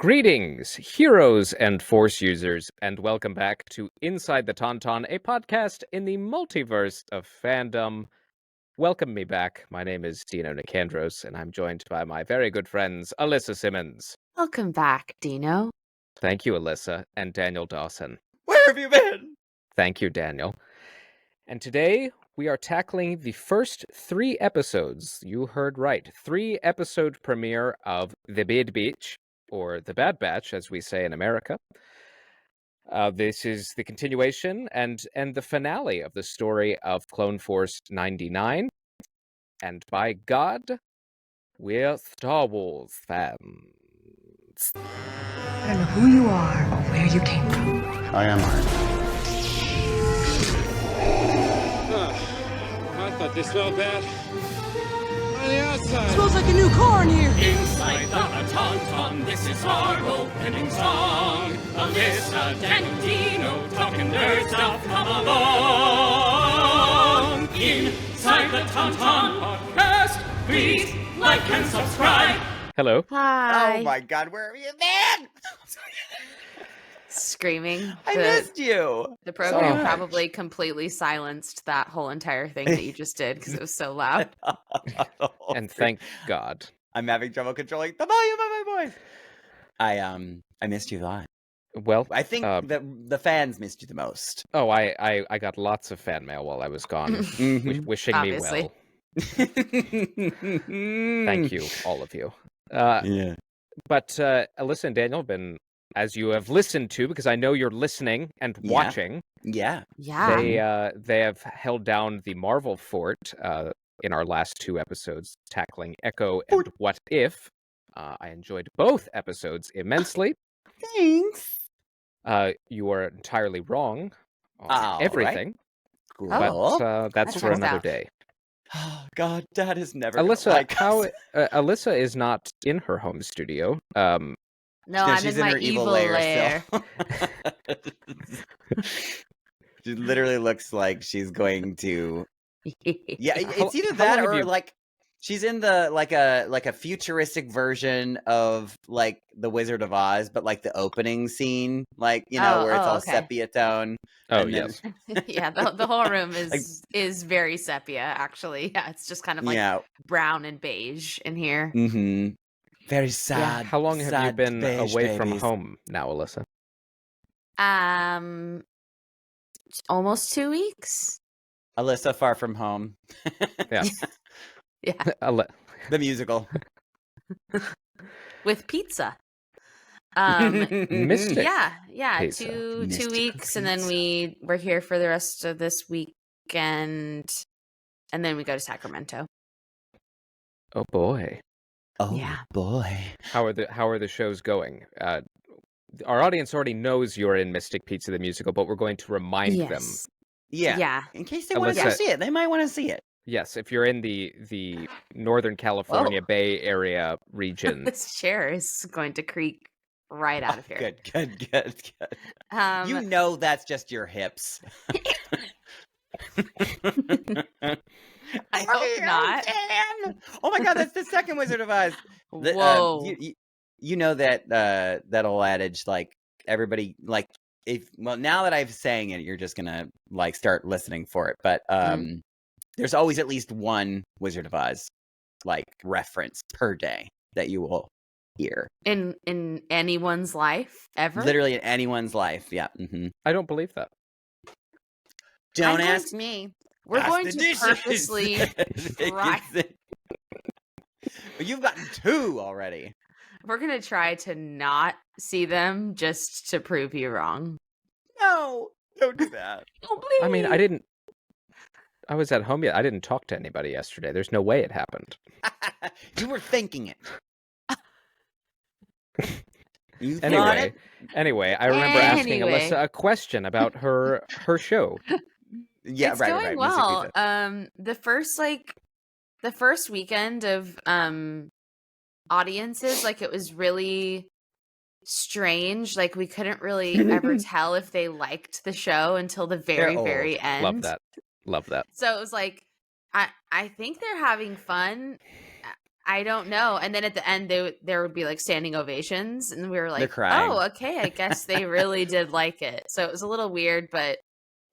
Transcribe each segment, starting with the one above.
Greetings, heroes and Force users, and welcome back to Inside the Tauntaun, a podcast in the multiverse of fandom. Welcome me back. My name is Dino Nicandros, and I'm joined by my very good friends, Alyssa Simmons. Welcome back, Dino. Thank you, Alyssa, and Daniel Dawson. Where have you been? Thank you, Daniel. And today, we are tackling the first 3 episodes. You heard right. 3-episode premiere of The Bad Batch, or The Bad Batch, as we say in America. This is the continuation and the finale of the story of Clone Force 99. And by God, we're Star Wars fans. I don't know who you are or where you came from. I am Iron. I thought they smelled bad. On the outside. Smells like a new car in here. Inside the Tauntaun, this is our opening song. Alyssa, Daniel, Dino, talking nerd stuff, come along. Inside the Tauntaun podcast, please like and subscribe. Hello. Hi. Oh my God, where have you been? Screaming. I missed you. The program So probably completely silenced that whole entire thing that you just did because it was so loud. And thank God. I'm having trouble controlling the volume of my voice. I missed you a lot. Well, I think the fans missed you the most. oh, I got lots of fan mail while I was gone, wishing Obviously. me well. Thank you, all of you. Yeah. But Alyssa and Daniel have been, as you have listened to, because I know you're listening and Yeah. watching, Yeah. Yeah. they have held down the Marvel fort in our last 2 episodes, tackling Echo and What If. I enjoyed both episodes immensely. Thanks. You are entirely wrong on All right. everything, Cool. but that's That for checks another out. day. Oh God, Dad is never gonna Alyssa, like us. Alyssa is not in her home studio. No, Yeah, I'm she's in my her evil lair. still. She literally looks like she's going to. Yeah, it's either how that long have or you- like she's in the like a futuristic version of like the Wizard of Oz, but like the opening scene, like where it's all okay. sepia tone. Oh, and then- yes. Yeah, the whole room Like- is very sepia, actually. Yeah, it's just kind of like yeah. brown and beige in here. Mm-hmm. Very sad. How long have you sad been beige away from babies. home now, Alyssa? Almost 2 weeks. Alyssa, Far From Home. Yeah. Yeah, The musical. with pizza. Mystic. Yeah, Pizza. 2 Mystical weeks, and then pizza. we're here for the rest of this weekend, and then we go to Sacramento. Oh boy. Oh Yeah. boy. How are the shows going? Our audience already knows you're in Mystic Pizza the musical, but we're going to remind them. Yes. Yeah. Yeah. In case they want to Alyssa- see it, they might want to see it. Yes, if you're in the Northern California Whoa. Bay Area region. This chair is going to creak right out of here. Good. You Um, know that's just your hips. I hope not. Oh my God, that's the second Wizard of Oz. Whoa. You know that that old adage, like everybody, like now that I'm saying it, you're just gonna like start listening for it. But there's always at least one Wizard of Oz like reference per day that you will hear. in anyone's life ever? Literally in anyone's life. Yeah. Mm-hmm. I don't believe that. Don't going ask to- me. We're Ask going the to dishes. purposely try. But you've gotten 2 already. We're gonna try to not see them just to prove you wrong. No, don't do that. Oh, please. I mean, I was at home yet. I didn't talk to anybody yesterday. There's no way it happened. You were thinking it. You thought Anyway, I remember asking Anyway. Alyssa a question about her show. it? Yeah, It's right, going right. well. Mystic The first weekend of audiences, like, it was really strange. Like, we couldn't really ever tell if they liked the show until the very, old. very end. Love that. So it was like, I think they're having fun. I don't know. And then at the end, there would be like standing ovations, and we were like, crying. "Oh, okay, I guess they really did like it." So it was a little weird, but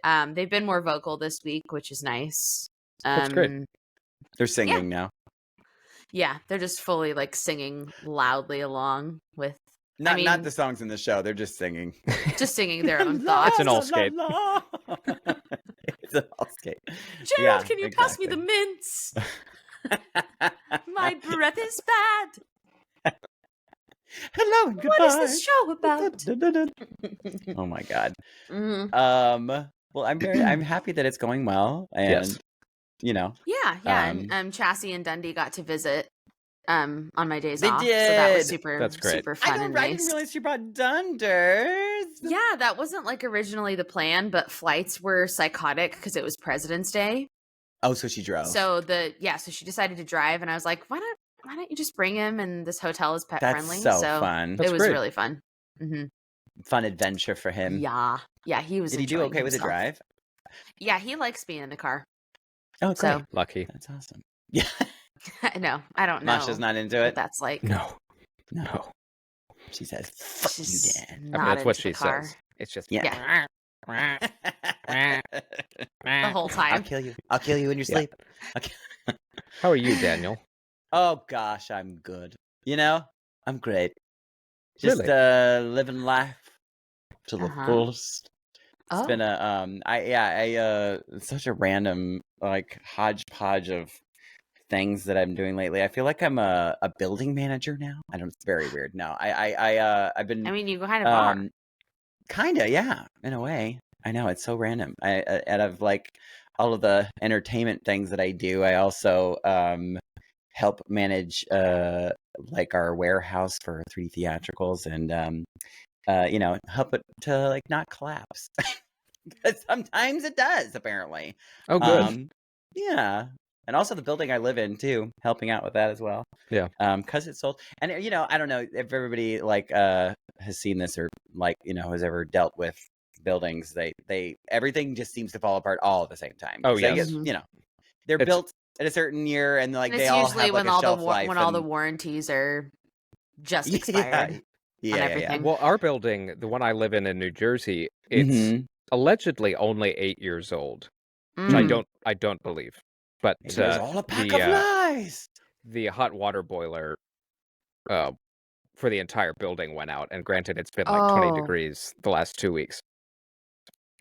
they've been more vocal this week, which is nice. That's great. They're singing now. Yeah, they're just fully like singing loudly along with. Not the songs in the show. They're just singing. Just singing their own thoughts. It's an all-skate. It's an all-skate. Gerald, can you pass me the mints? My breath is bad. Hello and goodbye. What is this show about? Oh my god. Mhm. Well, I'm happy that it's going well, and Yes. you know, Yeah. And Chassie and Dundee got to visit on my days They off. So that was did. That's great. super fun and I nice. didn't realize you brought Dunders. Yeah, that wasn't like originally the plan, but flights were psychotic because it was President's Day. Oh, so she drove. So so she decided to drive, and I was like, why don't you just bring him? And this hotel is pet That's friendly, so fun. That's it was great. really fun. Hmm Fun adventure for him. Yeah, he was. Did he do enjoying okay with the himself. drive? Yeah, he likes being in the car. Oh, great. So Lucky. That's awesome. Yeah. no, I don't know. Masha's not into what it. that's like. No. She says, "Fuck She's you, Dad." I mean, not that's what into she the car says. It's just Yeah. the whole I'll time. kill you. I'll kill you in your Yeah. sleep. How are you, Daniel? Oh gosh, I'm good. You know, I'm great. Just Really? living life to the Uh-huh. fullest. It's Oh, been such a random like hodgepodge of things that I'm doing lately. I feel like I'm a building manager now. I don't. It's very weird. No, I've been. I mean, you kind of are. Kinda, yeah, in a way. I know it's so random. Out of like all of the entertainment things that I do, I also help manage like our warehouse for 3D theatricals, and help it to like not collapse. Because sometimes it does, apparently. Oh, good. Yeah. And also the building I live in too, helping out with that as well. Yeah. Because it's sold. And I don't know if everybody like has seen this or like, has ever dealt with buildings. They everything just seems to fall apart all at the same time. Oh, They yes. get, they're It's- built at a certain year, and like And they it's all usually have like when a all shelf life. when all the and- warranties are just Yeah. expired. Yeah, on yeah, everything. Well, our building, the one I live in New Jersey, it's Mhm. allegedly only 8 years old, which Mm. I don't believe. But It was all a pack of the lies. the hot water boiler for the entire building went out, and granted, it's been like 20 Oh. degrees the last 2 weeks.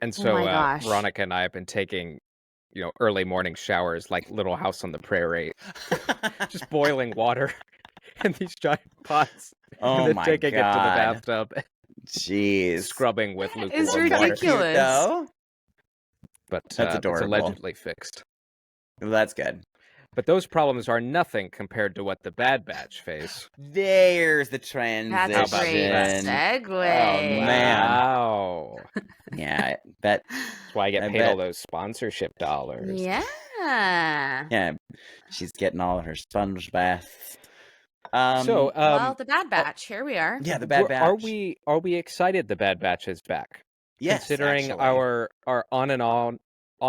And Oh so my gosh. Veronica and I have been taking, early morning showers like Little House on the Prairie, just boiling water in these giant pots, Oh and then my taking it to the God. bathtub, and Jeez. scrubbing with That lukewarm is That's kinda water. cute, ridiculous. though. But That's it's adorable. allegedly fixed. Well, that's good. But those problems are nothing compared to what the Bad Batch face. There's the transition. That's a great segue. Oh, man. Wow. Yeah, that's That's why I get I paid all bet. those sponsorship dollars. Yeah. yeah. She's getting all of her sponge baths. So, Well, the Bad Batch. Here we are. yeah, the Bad Batch. Are we excited the Bad Batch is back? Yes, Considering actually. our on and on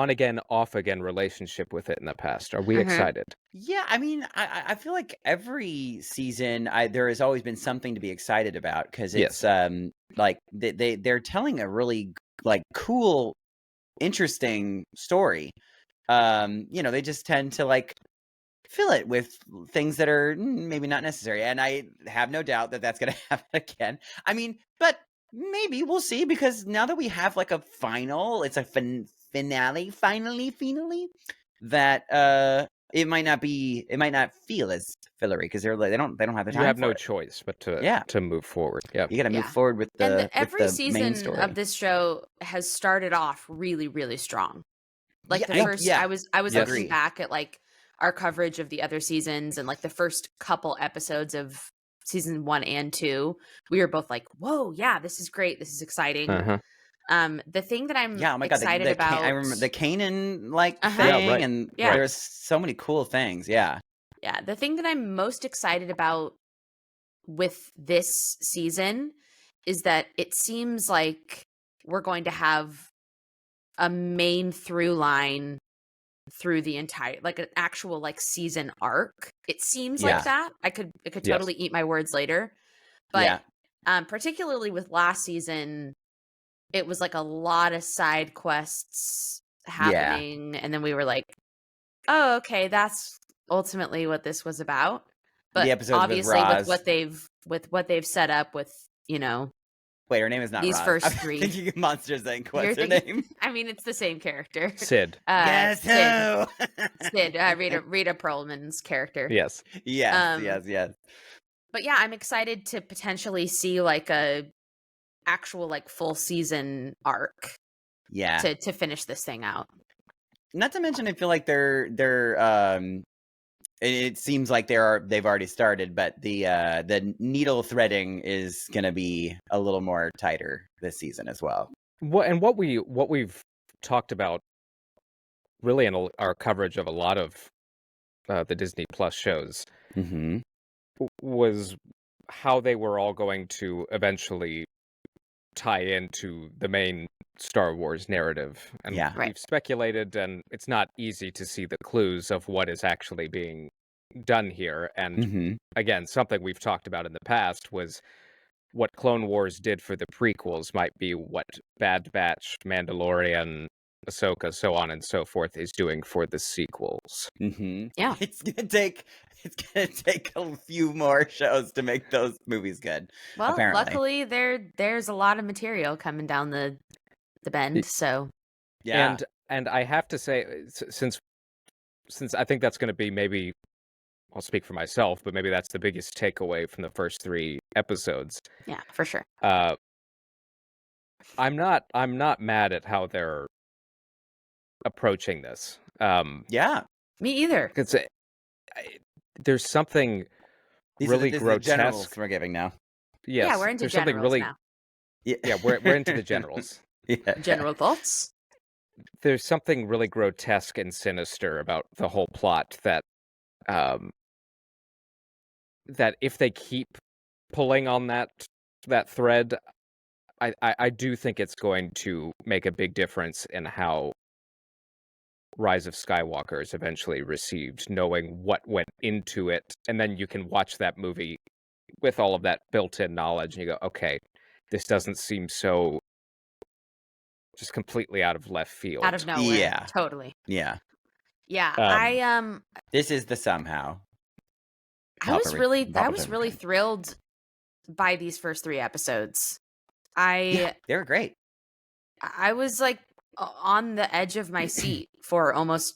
again, off again relationship with it in the past, are we Mhm. excited? Yeah, I mean, I feel like every season there has always been something to be excited about because it's like they're telling a really like cool, interesting story. They just tend to like fill it with things that are maybe not necessary, and I have no doubt that that's going to happen again. I mean, but maybe we'll see, because now that we have like a final, it's a finale, that it might not feel as fillery because they don't have the time. You have for no it. choice but Yeah. to move forward. Yeah. You got to move Yeah. forward with And the every with the main season story. of this show has started off really, really strong. Like Yeah, the first, yeah. I was Yes. looking Agree. back at like our coverage of the other seasons, and like the first couple episodes of season 1 and 2, we were both like, "Whoa, yeah, this is great. This is exciting." Uh-huh. The thing that I'm Yeah, oh my god, excited about, I remember the Kanan like Uh-huh. thing, Yeah, right. and Yeah. there's so many cool things. Yeah, yeah, the thing that I'm most excited about with this season is that it seems like we're going to have a main through line through the entire, like an actual like season arc it seems Yeah. like that. I could Yes. totally eat my words later. But Yeah. particularly with last season, it was like a lot of side quests happening, and then we were like, oh, okay, that's ultimately what this was about. But The episodes with obviously with Roz. what they've set up with, Wait, her name is not these Roz. first I'm three. thinking of Monsters Inc. You're What's her thinking- name? I mean, it's the same character. Sid. Guess Sid. who? Sid, Rita Perlman's character. Yes. Yes, yes. But yeah, I'm excited to potentially see like a actual like full season arc Yeah. to finish this thing out. Not to mention, I feel like they're it seems like they've already started, but the needle threading is gonna be a little more tighter this season as well. What we've talked about really in our coverage of a lot of the Disney Plus shows Mm-hmm. was how they were all going to eventually tie into the main Star Wars narrative. And Yeah. Right. we've speculated, and it's not easy to see the clues of what is actually being done here. And Mm-hmm. again, something we've talked about in the past was what Clone Wars did for the prequels might be what Bad Batch, Mandalorian, Ahsoka, so on and so forth is doing for the sequels. Mm-hmm. Yeah. It's gonna take a few more shows to make those movies good. Well, Apparently. luckily there's a lot of material coming down the bend, so Yeah. And I have to say, since I think that's going to be, maybe I'll speak for myself, but maybe that's the biggest takeaway from the first 3 episodes. yeah, for sure. I'm not mad at how they're approaching this. Yeah. Me either. Because there's something really These are the generals grotesque. we're giving now. Yes, Yeah, we're into there's something generals really. now. Yeah, we're into the generals. Yeah. General thoughts? There's something really grotesque and sinister about the whole plot that if they keep pulling on that thread, I do think it's going to make a big difference in how Rise of Skywalker is eventually received, knowing what went into it, and then you can watch that movie with all of that built-in knowledge, and you go, okay, this doesn't seem so just completely out of left field. Out of nowhere. Yeah. Totally. Yeah. Yeah. This is the somehow. I was really Palpatine. thrilled by these first 3 episodes. Yeah, they were great. I was like on the edge of my seat for almost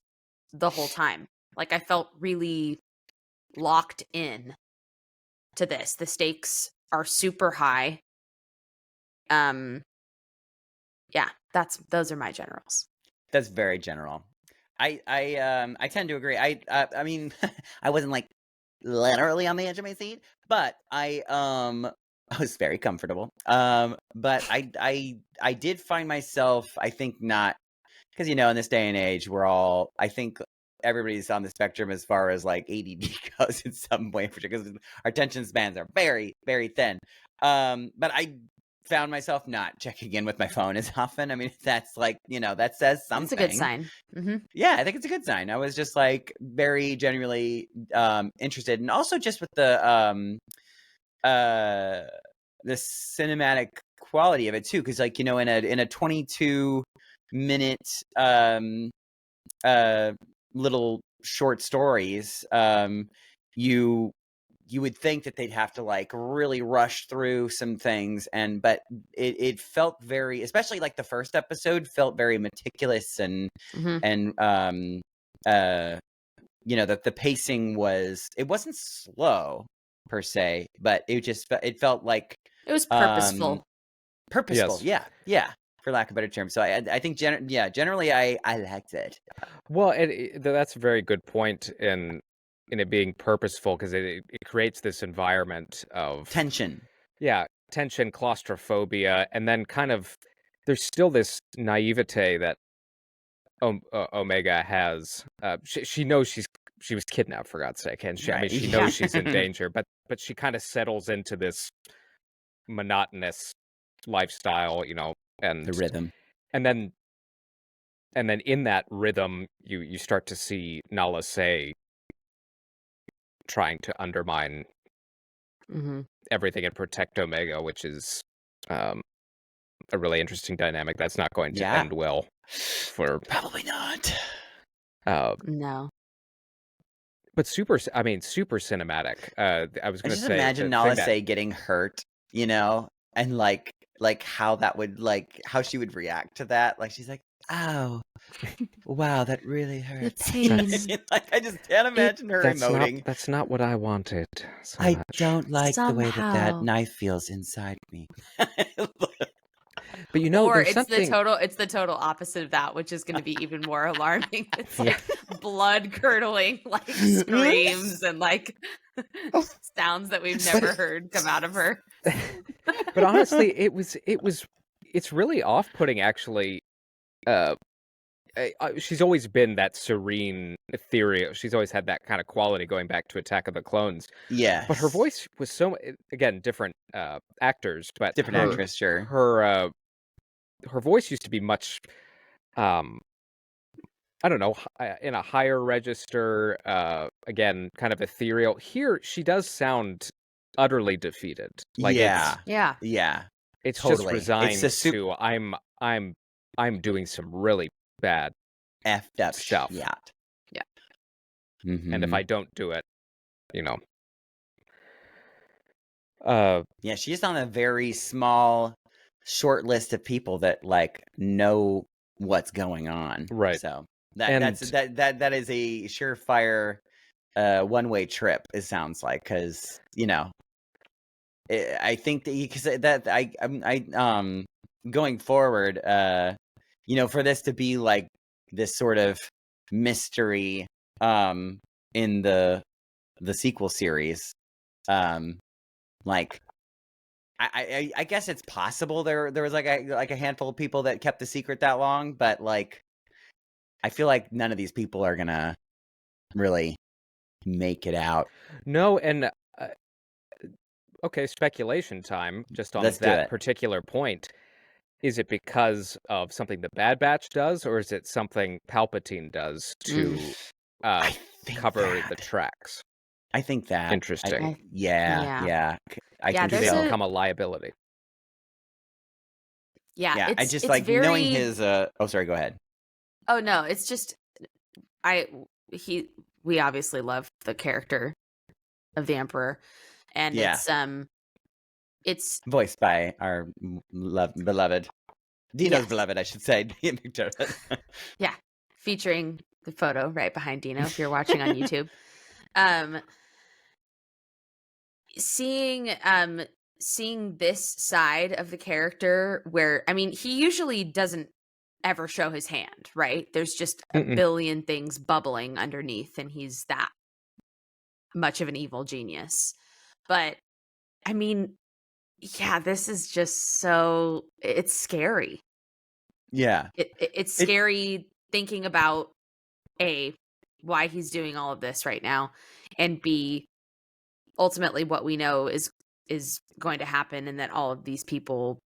the whole time. Like I felt really locked in to this. The stakes are super high. Yeah, those are my generals. That's very general. I tend to agree. I mean, I wasn't like literally on the edge of my seat, but I was very comfortable. But I did find myself, I think, not, because in this day and age, I think everybody's on the spectrum as far as like ADD goes in some way, because our attention spans are very, very thin. But I found myself not checking in with my phone as often. I mean, that's like, that says something. It's a good sign. Mm-hmm. Yeah, I think it's a good sign. I was just like very genuinely interested, and also just with the cinematic quality of it too, because like in a 22-minute little short stories, you would think that they'd have to like really rush through some things, but it felt very, especially like the first episode felt very meticulous and Mm-hmm. the pacing wasn't slow per se, but it felt like It was purposeful. Purposeful, Yes. yeah, for lack of a better term. So I think generally I liked it. Well, that's a very good point in it being purposeful, because it creates this environment of Tension. Yeah, tension, claustrophobia, and then kind of there's still this naivete that Omega has. She knows she was kidnapped, for God's sake, and Right. she Yeah. knows she's in danger, but she kind of settles into this monotonous lifestyle, and The rhythm. and then in that rhythm, you start to see Nala say trying to undermine Mm-hmm. everything and protect Omega, which is a really interesting dynamic. That's not going to Yeah. end well for Probably not. No. but super cinematic. I was I going to just say imagine the Nala thing Say getting hurt, you know, and like how that would how she would react to that. Like she's like, "Ow, wow, that really hurts." pain. Like I just can't imagine her emoting. that's not what I wanted so I much. don't like the way that Somehow. knife feels inside me. But you know, Or there's it's something. the total opposite of that, which is going to be even more alarming. It's Yeah. like blood curdling, like screams and like sounds that we've never heard come out of her. But honestly, it's really off-putting actually. She's always been that serene, ethereal. She's always had that kind of quality going back to Attack of the Clones. Yes. But her voice was so, again, different actors, but Different actress, sure. Her voice used to be much, I don't know, in a higher register. Again, kind of ethereal. Here, she does sound utterly defeated. Like Yeah. Yeah. Yeah. it's Totally. just resigned It's a to I'm doing some really bad effed up stuff. Yeah. Yeah. And if Mhm. I don't do it, you know. Yeah, she's on a very small, short list of people that like know what's going on. Right. So And- that is a surefire one-way trip. It sounds like because I think that I going forward, for this to be like this sort of mystery in the sequel series, like I guess it's possible there was like a handful of people that kept the secret that long, but like I feel like none of these people are gonna really make it out. No, and okay, speculation time. Just on Let's do that it. particular point, is it because of something the Bad Batch does, or is it something Palpatine does to I think cover the that. tracks? I think that. Interesting. Yeah. I Yeah, can Do there's they a- become a liability? Yeah. I just it's like very... knowing his. Oh, sorry. Go ahead. Oh no, it's just we obviously love the character of the Emperor, and Yeah. it's Voiced by our beloved Dino's Yes. beloved, I should say. featuring the photo right behind Dino if you're watching on YouTube. Seeing this side of the character where, I mean, he usually doesn't ever show his hand, right? There's just a Mm-mm. billion things bubbling underneath, and he's that much of an evil genius. But I mean, yeah, this is just so, it's scary. Yeah. It's scary thinking about A, why he's doing all of this right now, and B, ultimately what we know is going to happen, and that all of these people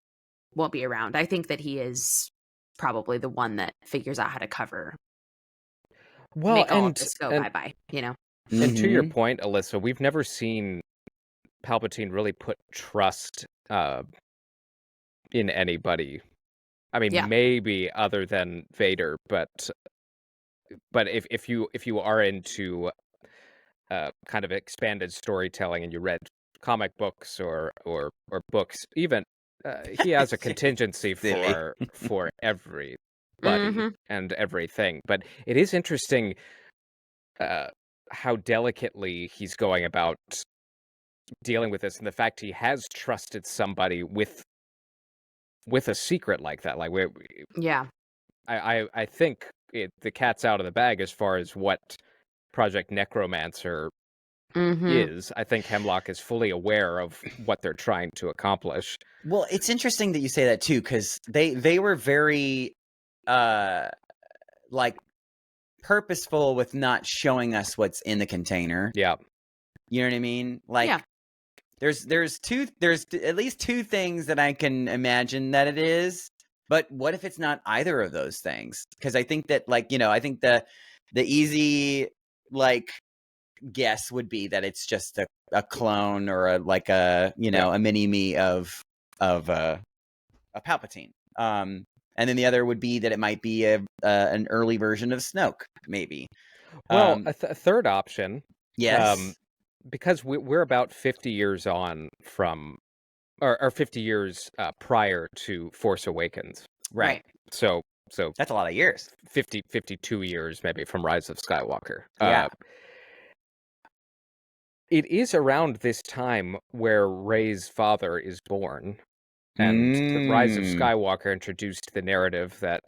won't be around. I think that he is probably the one that figures out how to cover, Well, make all of and this go and, bye-bye, you know? and to your Mhm. point, Alyssa, we've never seen Palpatine really put trust in anybody. I mean, Yeah. maybe other than Vader, but if you are into kind of expanded storytelling and you read comic books or books, even he has a contingency Silly. for everybody Mhm. and everything. But it is interesting how delicately he's going about dealing with this, and the fact he has trusted somebody with a secret like that. Like Yeah. I think the cat's out of the bag as far as what Project Necromancer Mhm. is. I think Hemlock is fully aware of what they're trying to accomplish. Well, it's interesting that you say that too, because they were very like purposeful with not showing us what's in the container. Yeah. You know what I mean? Like Yeah. there's at least two things that I can imagine that it is. But what if it's not either of those things? Because I think that I think the easy like guess would be that it's just a clone or a mini me of a Palpatine. And then the other would be that it might be an early version of Snoke, maybe. Well, a third option, Yes. because we're about 50 years on from, or 50 years prior to Force Awakens. Right. So That's a lot of years. 52 years maybe from Rise of Skywalker. Yeah. It is around this time where Rey's father is born, and the Rise of Skywalker introduced the narrative that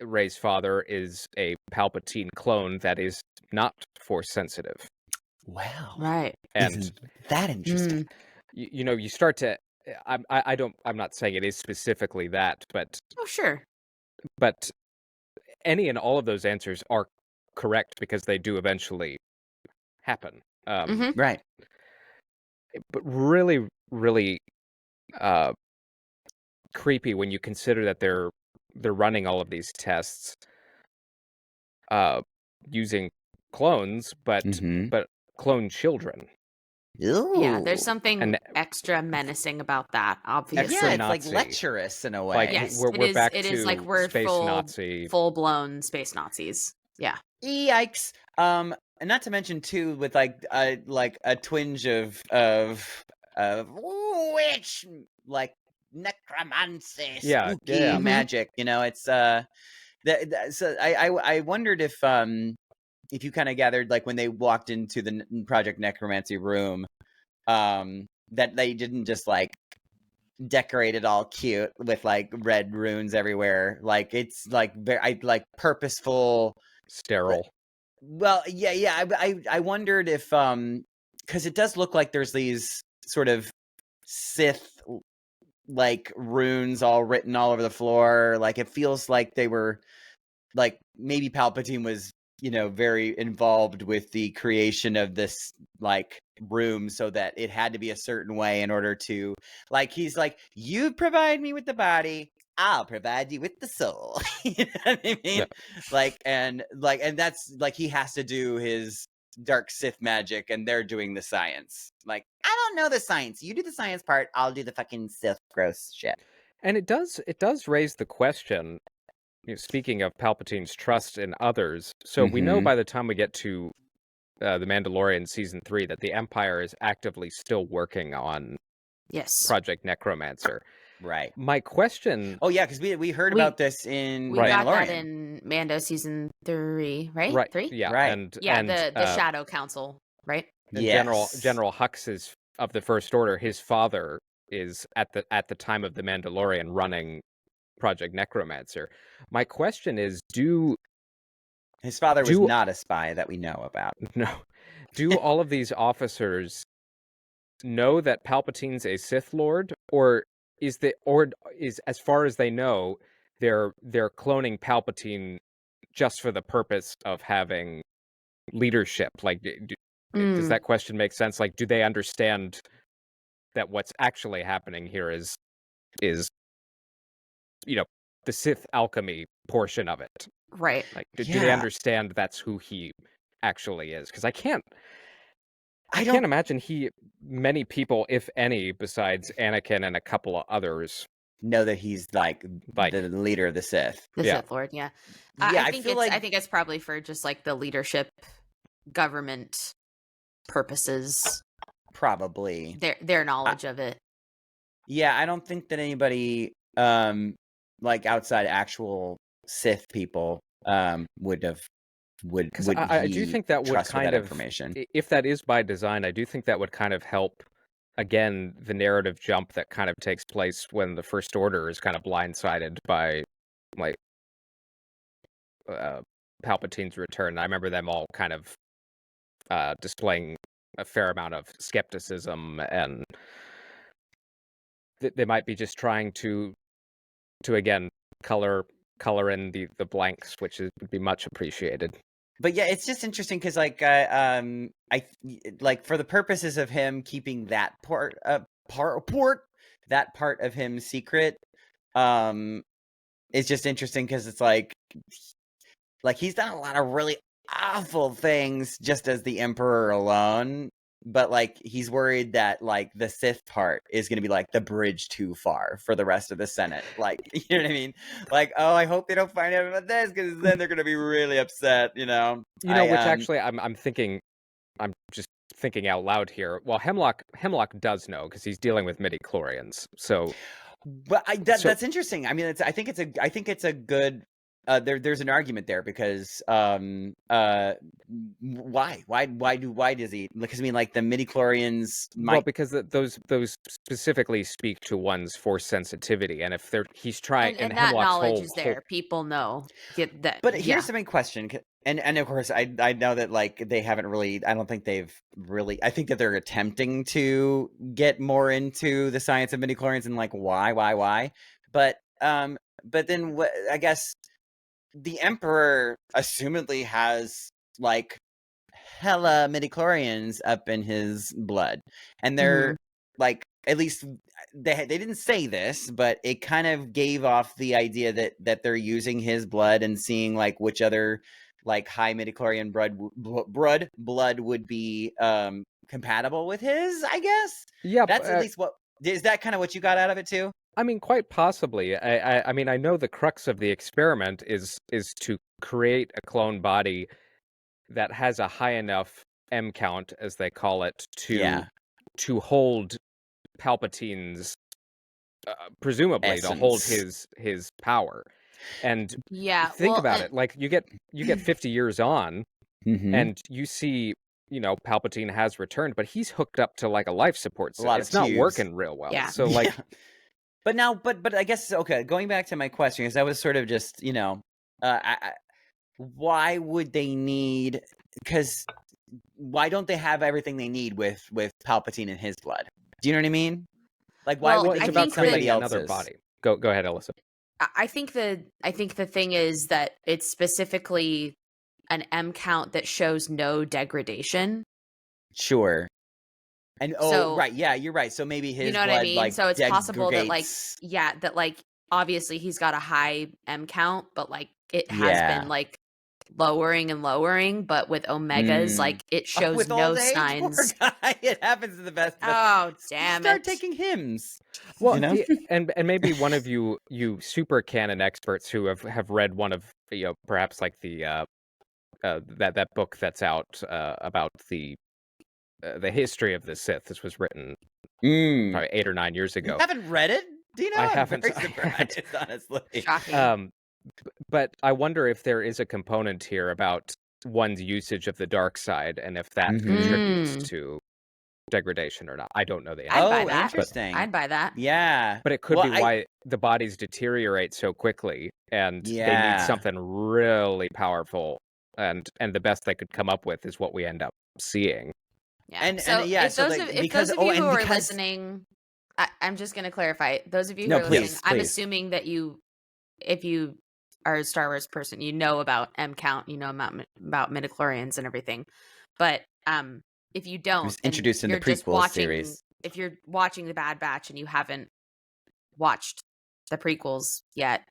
Rey's father is a Palpatine clone that is not Force sensitive. Wow. Right. And Isn't that interesting? you start to. I'm not saying it is specifically that, but Oh, sure. but any and all of those answers are correct because they do eventually happen. Right. But really, really creepy when you consider that they're running all of these tests using clones, but clone children. Yeah, there's Ooh. something extra menacing about that, obviously. Yeah, it's Nazi. like lecherous in a way. Like, Yes, we're back it to is like we're space Nazi. full-blown space Nazis. Yeah. Yikes. And not to mention too, with like a twinge of witch, like necromancy, spooky magic. It's so I wondered if you kind of gathered, like, when they walked into the Project Necromancy room, that they didn't just like decorate it all cute with like red runes everywhere. Like, it's like very purposeful, Sterile. Well, yeah. I wondered if because it does look like there's these sort of Sith like runes all written all over the floor. Like, it feels like they were like, maybe Palpatine was very involved with the creation of this like room, so that it had to be a certain way in order to, like, he's like, you provide me with the body, I'll provide you with the soul. You know what I mean? Yeah. And that's like, he has to do his dark Sith magic and they're doing the science. Like, I don't know the science, you do the science part, I'll do the fucking Sith gross shit. And it does raise the question, speaking of Palpatine's trust in others, so we know by the time we get to The Mandalorian Season 3 that the Empire is actively still working on Project Necromancer. Right. My question... Oh, yeah, because we heard about this in we Mandalorian. got that in Mando Season 3, right? Right. 3? Yeah. Right. And the Shadow Council, right? Yes. General Hux of the First Order, his father is at the time of The Mandalorian running Project Necromancer. My question is, his father was not a spy that we know about. No. Do all of these officers know that Palpatine's a Sith Lord, or is as far as they know, they're cloning Palpatine just for the purpose of having leadership? Like, does that question make sense? Like, do they understand that what's actually happening here is the Sith alchemy portion of it? Right. Like, do they understand that's who he actually is? Because I can't imagine many people, if any, besides Anakin and a couple of others, know that he's like the leader of the Sith. The Sith Lord, yeah. I think it's probably for just like the leadership, government purposes. Probably. Their knowledge of it. Yeah, I don't think that anybody like outside actual Sith people would. I do think that would kind of, information. If that is by design, I do think that would kind of help, again, the narrative jump that kind of takes place when the First Order is kind of blindsided by, like, Palpatine's return. I remember them all kind of displaying a fair amount of skepticism, and they might be just trying to again color in the blanks, which would be much appreciated. But yeah, it's just interesting because, like, I like, for the purposes of him keeping that part of him secret, it's just interesting because it's like he's done a lot of really awful things just as the Emperor alone. But like he's worried that like the Sith part is going to be like the bridge too far for the rest of the Senate. Like, you know what I mean? Like, oh, I hope they don't find out about this because then they're going to be really upset. Which actually I'm thinking, I'm just thinking out loud here. Well, Hemlock does know because he's dealing with midichlorians. So, but that's interesting. I mean, I think it's a good. There's an argument there because why does he? Because I mean, like the midichlorians might. Well, because those specifically speak to one's force sensitivity, and if he's trying, and that Hemlock's knowledge is there. People know that. But here's the main question, and of course I know that like they haven't really. I don't think they've really. I think that they're attempting to get more into the science of midichlorians and like why. But then I guess. The Emperor assumedly has like hella midichlorians up in his blood, and they're like, at least they didn't say this, but it kind of gave off the idea that they're using his blood and seeing like which other like high midichlorian blood would be compatible with his. I guess. Yeah, that's at least what is that kind of what you got out of it too. I mean, quite possibly. I mean, I know the crux of the experiment is to create a clone body that has a high enough M count, as they call it, to hold Palpatine's, presumably essence. to hold his power. And think about it. Like you get 50 years on, and you see. Palpatine has returned, but he's hooked up to like a life support system. It's not working real well. Yeah. So like. But now, but I guess, okay, going back to my question, because I was sort of just, why would they need, because why don't they have everything they need with Palpatine in his blood? Do you know what I mean? Like, why would it's they about need somebody else's? Another body. Go ahead, Alyssa. I think the thing is that it's specifically an M count that shows no degradation. Sure. And right, yeah, you're right. So maybe his blood, I mean? Like, so it's possible that like obviously he's got a high M count, but like it has been like lowering and lowering, but with Omegas, like it shows no signs. Poor guy. It happens to the best. Oh, damn Start taking hymns. Well, and maybe one of you super canon experts who have read one of perhaps like the that book that's out about the history of the Sith. This was written probably 8 or 9 years ago. You haven't read it? Dino? I haven't. Very surprised, honestly. Shocking. But I wonder if there is a component here about one's usage of the dark side, and if that contributes to degradation or not. I don't know the answer. I'd buy that. Interesting. I'd buy that. Yeah. But it could be why the bodies deteriorate so quickly, and they need something really powerful, and the best they could come up with is what we end up seeing. Yeah. If those of you who are listening, I'm just going to clarify. Those of you who are listening, I'm assuming that if you are a Star Wars person, you know about M count, you know about midichlorians and everything. But if you don't, was introduced in the prequel series. If you're watching The Bad Batch and you haven't watched the prequels yet,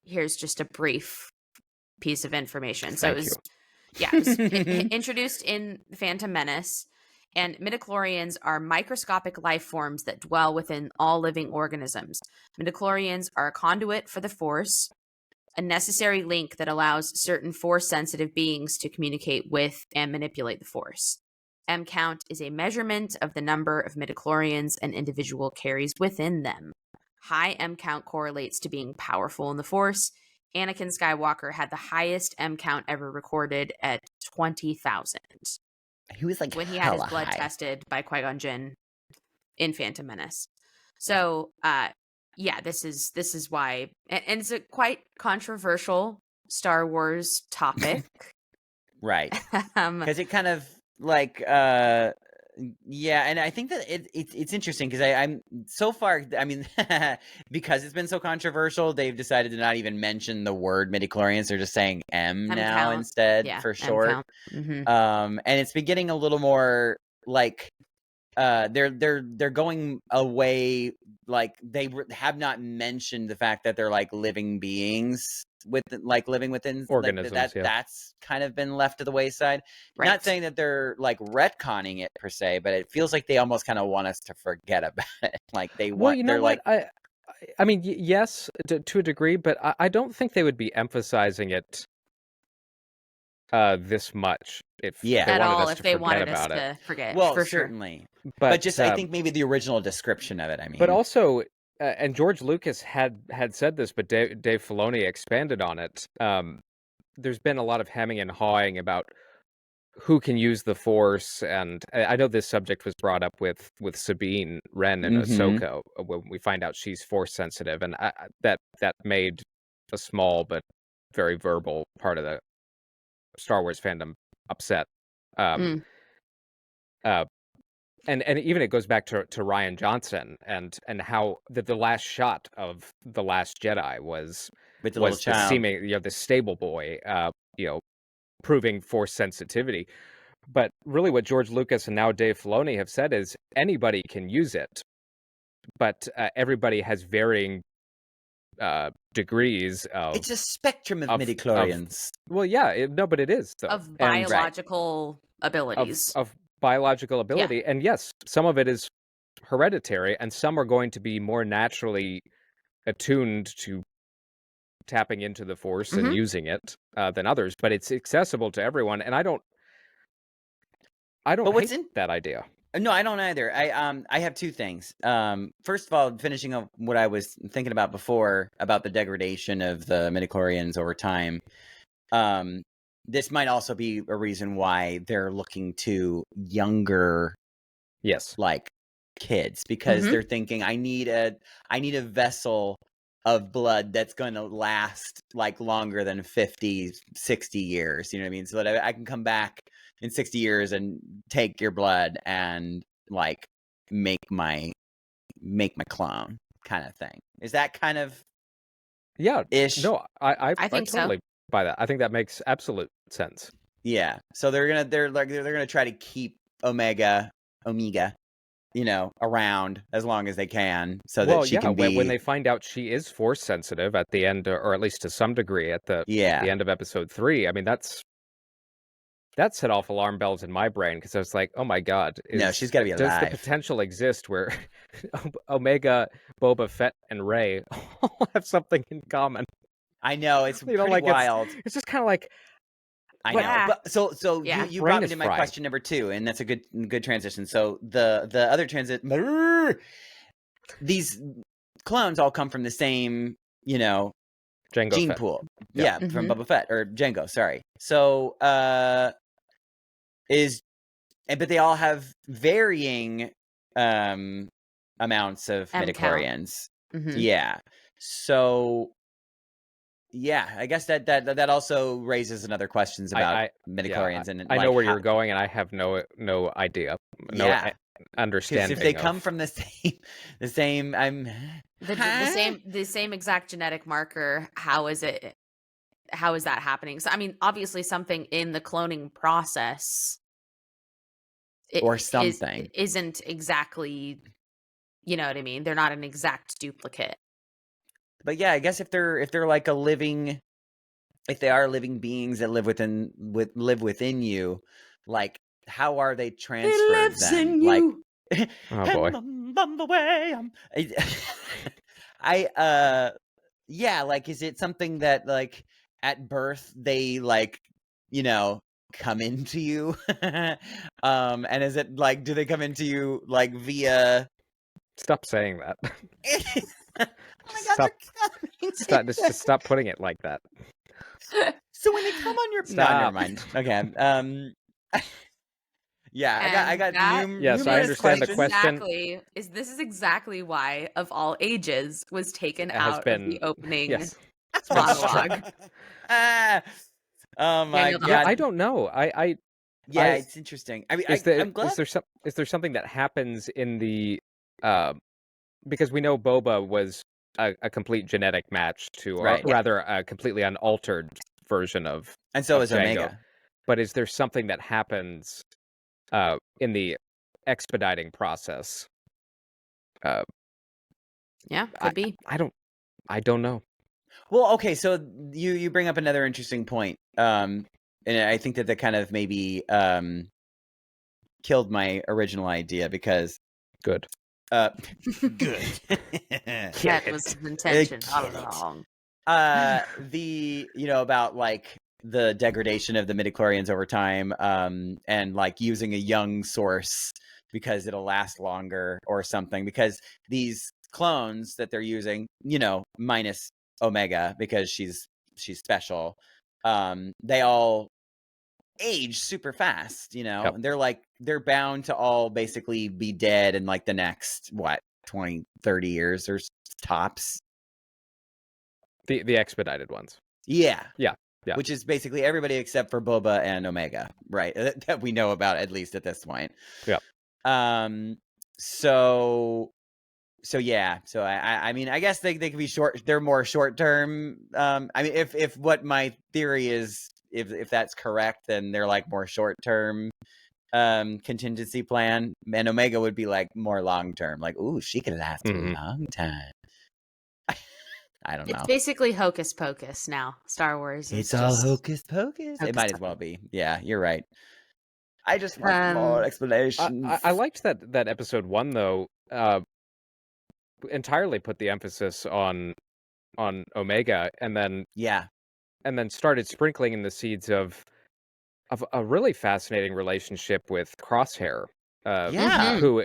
here's just a brief piece of information. So it was introduced in Phantom Menace, and midichlorians are microscopic life forms that dwell within all living organisms. Midichlorians are a conduit for the Force, a necessary link that allows certain Force-sensitive beings to communicate with and manipulate the Force. M count is a measurement of the number of midichlorians an individual carries within them. High M count correlates to being powerful in the Force. Anakin Skywalker had the highest M count ever recorded at 20,000. He was like when he had his blood tested by Qui-Gon Jinn in Phantom Menace. So, this is why, and it's a quite controversial Star Wars topic, right? Because it kind of like, and I think that it's interesting because I'm so far. I mean, because it's been so controversial, they've decided to not even mention the word midichlorians. They're just saying M now count. instead for short. And it's been getting a little more like they're going away. Like they have not mentioned the fact that they're like living beings like living within organisms. Like, that's kind of been left to the wayside. Right. Not saying that they're like retconning it per se, but it feels like they almost kind of want us to forget about it. Like they want. Well, you know they're what? like, I mean, yes, to a degree, but I don't think they would be emphasizing it this much if Yeah. they At wanted all, us if to they forget wanted us about it. to forget. well, for sure. certainly, But but just I think maybe the original description of it. I mean, But also, and George Lucas had said this, but Dave Filoni expanded on it. There's been a lot of hemming and hawing about who can use the Force, and I know this subject was brought up with Sabine Wren and Mhm. Ahsoka when we find out she's Force sensitive, and that made a small but very verbal part of the Star Wars fandom upset. Mm. And even it goes back to Ryan Johnson and how the last shot of The Last Jedi was with the little the child. seeming, the stable boy, proving Force sensitivity. But really what George Lucas and now Dave Filoni have said is anybody can use it, but everybody has varying degrees of... It's a spectrum of of- midichlorians. Well, yeah, no, but it is, though. Of And- biological abilities. of biological ability. And yes, some of it is hereditary, and some are going to be more naturally attuned to tapping into the Force and Mhm. using it than others. But it's accessible to everyone, and I don't But what's hate that idea. No, I don't either. I have two things. First of all, finishing up what I was thinking about before about the degradation of the midichlorians over time. This might also be a reason why they're looking to younger, Yes. like kids, because Mhm. they're thinking, I need a vessel of blood that's going to last like longer than 50, 60 years. You know what I mean? So that I can come back in 60 years and take your blood and like make my clone kind of thing. Is that kind of Yeah. ish? No, I think so. totally buy that. I think that makes absolute sense. Yeah. So they're gonna try to keep Omega, around as long as they can, so that she can be. When they find out she is Force sensitive at the end, or at least to some degree at the end of episode 3, I mean that set off alarm bells in my brain, because I was like, oh my god, No, she's got to be does the alive. potential exist where Omega, Boba Fett, and Rey all have something in common? I know, it's pretty like wild. It's just kind of like, I know, Yeah. but so Yeah. you Brain brought me is to my fried. question number 2, and that's a good transition. So the other these clones all come from the same, Jango gene Fett. pool. Yeah. Yeah, from Mhm. Boba Fett or Jango. Sorry. So but they all have varying amounts of M count. midichlorians. Mhm. Yeah. So yeah, I guess that also raises another questions about midichlorians. And I know like, where you're going, and I have no idea, Yeah. understanding. Because if they come from the same, The same exact genetic marker, how is that happening? So I mean, obviously something in the cloning process or something. isn't exactly, you know what I mean? They're not an exact duplicate. But yeah, I guess if they're like if they are living beings that live within you, like how are they transferred? lives then? in Like, you. Oh boy. on the way. Yeah, like is it something that like at birth they like come into you, and is it like do they come into you like via? Stop saying that. Oh my God, Stop. they're coming. Just stop putting it like that. So when they come on your Stop. No, never mind. Okay. Yeah, I got Yes, I numerous understand the questions. question. This is exactly why Of All Ages was taken It has out been of the opening yes. monologue. Oh my Daniel, God. Yeah, I don't know. Yeah, it's interesting. I mean, I'm glad. Is there something that happens in the because we know Boba was a complete genetic match to, or Right. rather a completely unaltered version of And so of is Jango. Omega. But is there something that happens in the expediting process? Yeah, could be. I don't know. Well, okay, so you bring up another interesting point, and I think that kind of maybe killed my original idea because Good. good. That was his intention all Kill it. along. About like the degradation of the midichlorians over time, and like using a young source because it'll last longer or something, because these clones that they're using, minus Omega because she's special, they all age super fast, Yep. and they're bound to all basically be dead in like the next 20, 30 years or tops. The expedited ones. Yeah. Yeah. Which is basically everybody except for Boba and Omega, right? That we know about, at least at this point. Yeah. So yeah. So I mean, I guess they could be short. They're more short term. I mean, if what my theory is, if that's correct, then they're like more short term contingency plan, and Omega would be like more long term. Like, ooh, she could last a long time. I don't know. It's basically hocus pocus now. Star Wars. It's all hocus pocus. It might as well be. Yeah, you're right. I just want more explanations. I liked that episode 1 though. Entirely put the emphasis on Omega, and then started sprinkling in the seeds of a really fascinating relationship with Crosshair. Who,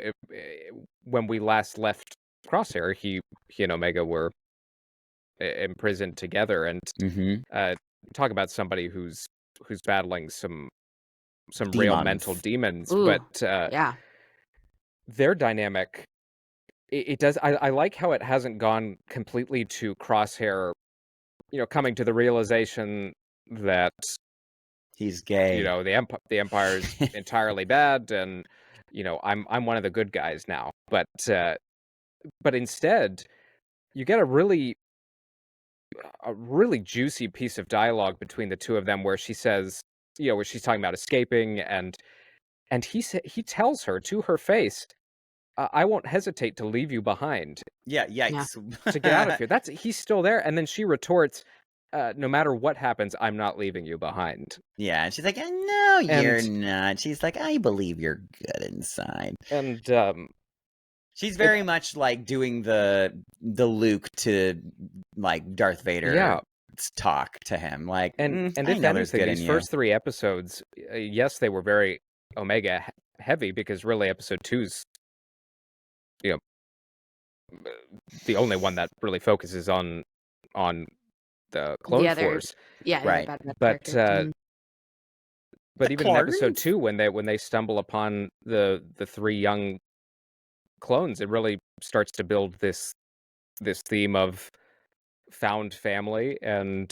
when we last left Crosshair, he and Omega were imprisoned together, and talk about somebody who's battling some real mental demons. Ooh, but yeah, their dynamic, it does. I like how it hasn't gone completely to Crosshair, coming to the realization that he's gay. The Empire's entirely bad, and I'm one of the good guys now. But instead, you get a really juicy piece of dialogue between the two of them, where she says, where she's talking about escaping, and he tells her to her face, I won't hesitate to leave you behind. Yeah, yikes. To get out of here. He's still there, and then she retorts, no matter what happens, I'm not leaving you behind. Yeah, and she's like, no, you're not. She's like, I believe you're good inside. And she's very much like doing the Luke to like Darth Vader talk to him. Like, and if anything, these first 3 episodes, yes, they were very Omega heavy, because really episode 2's the only one that really focuses on the Clone Force. Yeah, right. But even in episode 2, when they stumble upon the 3 young clones, it really starts to build this theme of found family. And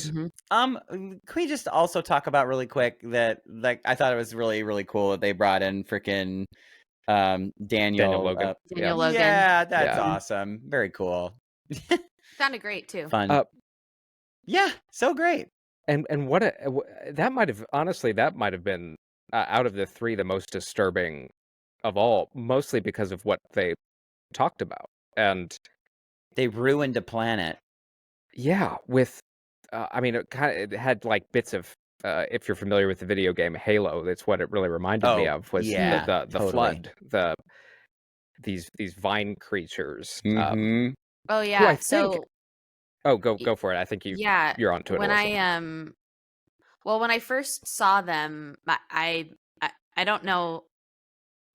can we just also talk about really quick that, like, I thought it was really, really cool that they brought in freaking Daniel Logan. Daniel Logan. Yeah, that's awesome. Very cool. Sounded great too. Fun. Yeah, so great. And that might have been out of the 3 the most disturbing of all, mostly because of what they talked about. And they ruined a planet. Yeah, with I mean, it had like bits of, if you're familiar with the video game Halo, that's what it really reminded me of, was the totally. flood, these vine creatures. Oh yeah, go for it. I think you're onto it. When Alyssa. When I first saw them, I don't know.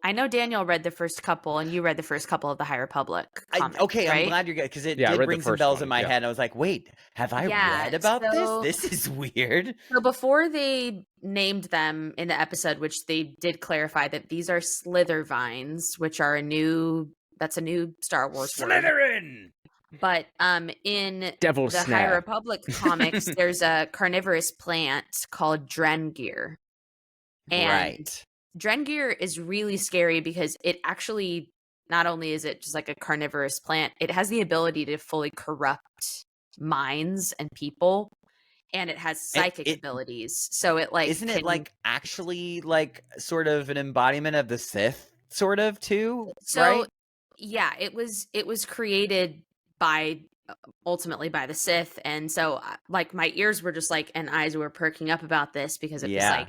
I know Daniel read the first couple, and you read the first couple of the High Republic comics, right? I'm glad you're good, because it did ring some bells in my head. I was like, wait, have I read about this? This is weird. So before they named them in the episode, which they did clarify that these are slither vines, which are a new Star Wars Slytherin. word. But in Devil the snare. High Republic comics, there's a carnivorous plant called Drengir. And Drengir is really scary because it actually, not only is it just like a carnivorous plant, it has the ability to fully corrupt minds and people, and it has psychic abilities. So it like isn't it like actually like sort of an embodiment of the Sith, sort of too? So right? Yeah, it was created by ultimately by the Sith. And so like my ears were just like, and eyes were perking up about this, because it was like,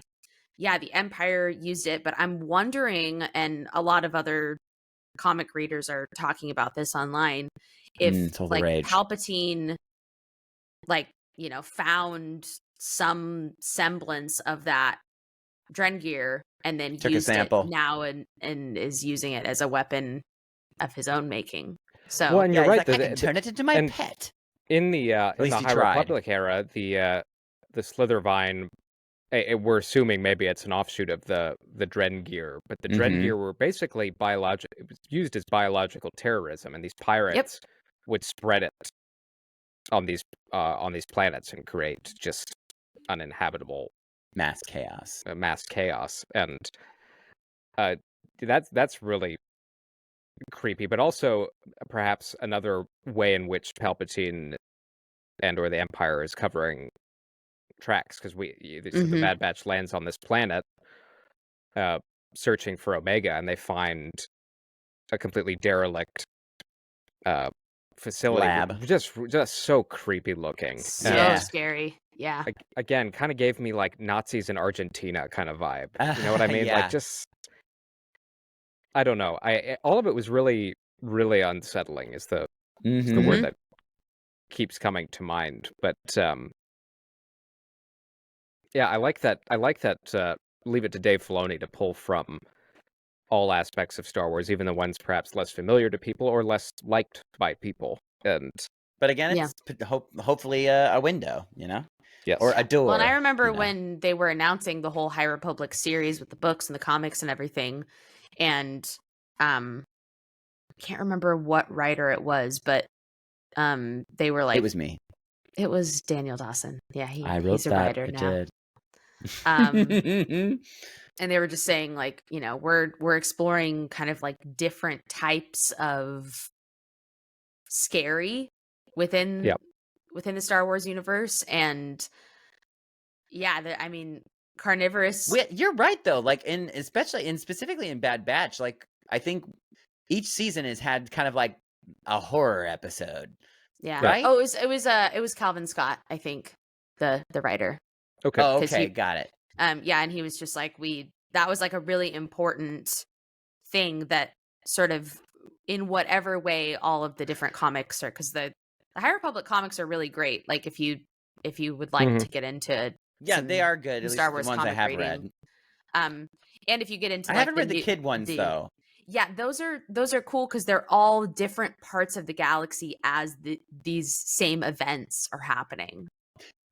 yeah, the Empire used it, but I'm wondering, and a lot of other comic readers are talking about this online, if It's all the like rage. Palpatine, like, you know, found some semblance of that Drengir and then Took a used it sample. now and is using it as a weapon of his own making. So Well, and Yeah, you're he's right. like, I can turn it into my and pet. in the least he High tried. Republic era, the Slithervine, we're assuming maybe it's an offshoot of the Drengir, but the Drengir were basically it was used as biological terrorism, and these pirates would spread it on these planets and create just uninhabitable Mass chaos. mass chaos. And that's really creepy, but also perhaps another way in which Palpatine and or the Empire is covering tracks, because so the Bad Batch lands on this planet searching for Omega, and they find a completely derelict facility, Lab. just so creepy looking. so scary. Yeah. Again, kind of gave me like Nazis in Argentina kind of vibe. You know what I mean? Yeah. Like, just, I don't know. All of it was really, really unsettling. Is the word that keeps coming to mind. But yeah, I like that. Leave it to Dave Filoni to pull from all aspects of Star Wars, even the ones perhaps less familiar to people or less liked by people. But again, it's hopefully a window, you know? Yes. Or a door. Well, and I remember you know? when they were announcing the whole High Republic series with the books and the comics and everything, and I can't remember what writer it was, but they were like, it was me. It was Daniel Dawson. Yeah, I wrote he's a that. writer It now. did. And they were just saying, like, you know, we're exploring kind of like different types of scary within the Star Wars universe, and yeah, I mean, carnivorous. You're right though. Like specifically in Bad Batch, like I think each season has had kind of like a horror episode. Yeah. Right? Oh, it was Calvin Scott, I think, the writer. Okay. Oh, okay, got it. Yeah, and he was just like, that was like a really important thing that sort of, in whatever way all of the different comics are, because the High Republic comics are really great. Like if you would like to get into they are good. At Star least Wars the ones I comic have reading. read. And if you get into, I haven't read the kid ones though. Yeah, those are cool because they're all different parts of the galaxy as these same events are happening.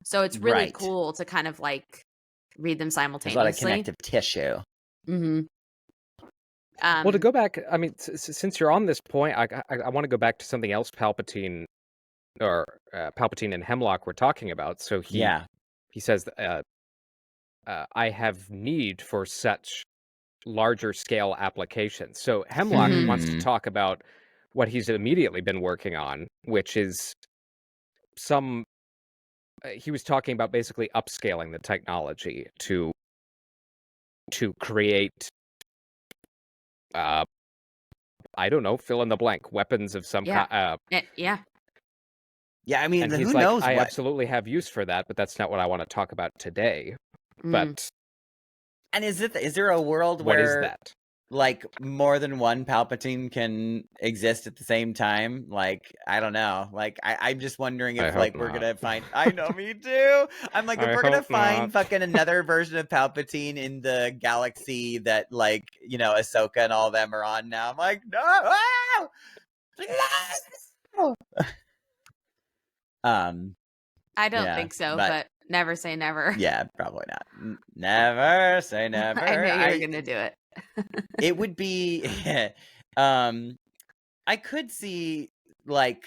So it's really cool to kind of like read them simultaneously. There's a lot of connective tissue. Well, to go back, I mean, since you're on this point, I want to go back to something else Palpatine and Hemlock were talking about. So he says, I have need for such larger scale applications. So Hemlock wants to talk about what he's immediately been working on, which is he was talking about basically upscaling the technology to create I don't know, fill in the blank, weapons of some kind. Yeah, I mean, and who he's like, knows? I absolutely have use for that, but that's not what I want to talk about today. But and is there a world what where is that? Like more than one Palpatine can exist at the same time? Like, I don't know. Like, I'm just wondering if like we're gonna find. I know, me too. I'm like, if we're gonna find fucking another version of Palpatine in the galaxy that, like, you know, Ahsoka and all of them are on now. I'm like, no. I don't think so, but never say never. Yeah, probably not. Never say never. I know you're gonna do it. It would be I could see, like,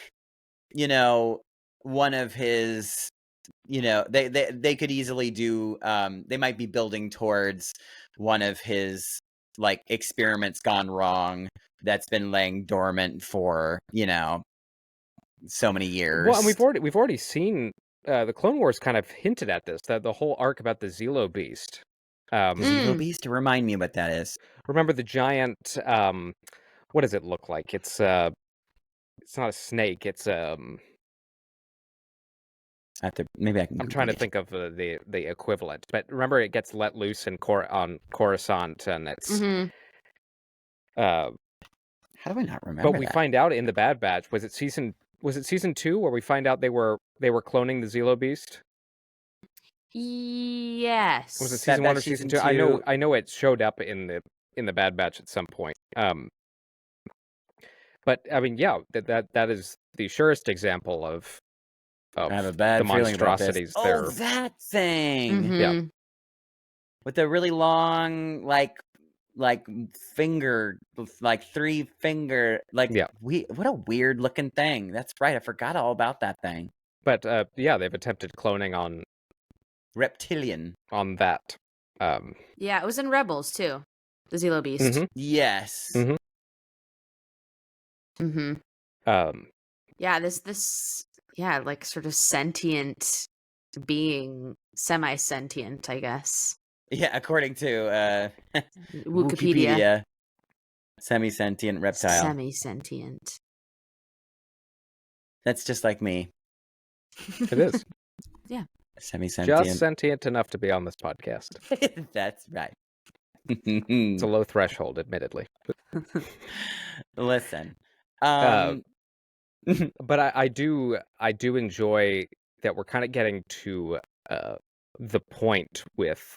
you know, one of his, you know, they could easily do they might be building towards one of his like experiments gone wrong that's been laying dormant for, you know, so many years. Well, and we've already seen the Clone Wars kind of hinted at this, that the whole arc about the Zelo Beast. Zelo Beast, to remind me what that is. Remember the giant? What does it look like? It's not a snake. It's Maybe I can. I'm trying to Google it. think of the equivalent, but remember it gets let loose in on Coruscant, and it's Mhm. uh, How do I not remember? but we that? find out in the Bad Batch. Was it season 2 where we find out they were cloning the Zelo Beast? Yes. Was it Bad season 1 or Batch season season 2? 2. I know it showed up in the Bad Batch at some point. But I mean, yeah, that is the surest example of I have a the bad feeling about this. monstrosities Oh, there. that thing Mhm. with the really long, like finger, like 3 finger, like Yeah. what a weird looking thing. That's right. I forgot all about that thing. But yeah, they've attempted cloning Reptilian. on that. Yeah, it was in Rebels too. The Zelo Beast. Mhm. Yes. Mhm. Mhm. Um, Yeah, this yeah, like sort of sentient being, semi-sentient, I guess. Yeah, according to Wikipedia. semi-sentient reptile. Semi-sentient. That's just like me. it is just Semi-sentient. sentient enough to be on this podcast. That's right. It's a low threshold, admittedly. Listen. But I do enjoy that we're kind of getting to the point with,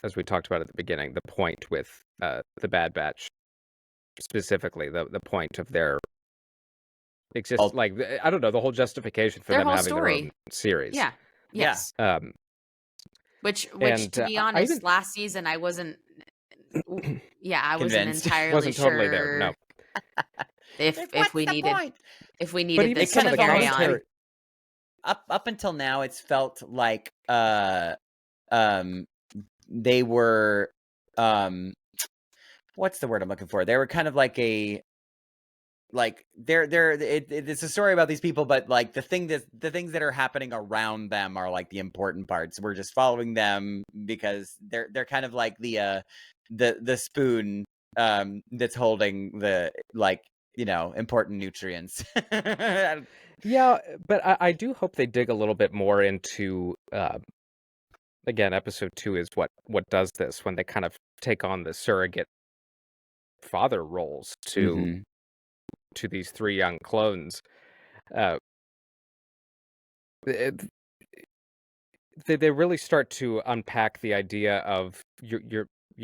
as we talked about at the beginning, the point with the Bad Batch, specifically the point of their Oh. like I don't know, the whole justification for Their them whole having their story. own series. Yeah. Yeah. Yes. Which And, to be I honest, even- last season I wasn't yeah, I wasn't Convinced. entirely wasn't sure totally there. No, if we needed but even this some to of the carry commentary. on. Up until now, it's felt like they were what's the word I'm looking for? They were kind of like a it's a story about these people, but like the things that are happening around them are like the important parts. We're just following them because they're kind of like the spoon that's holding the important nutrients. Yeah, but I do hope they dig a little bit more into again, episode 2 is what does this, when they kind of take on the surrogate father roles to Mhm. these 3 young clones. It- they really start to unpack the idea of you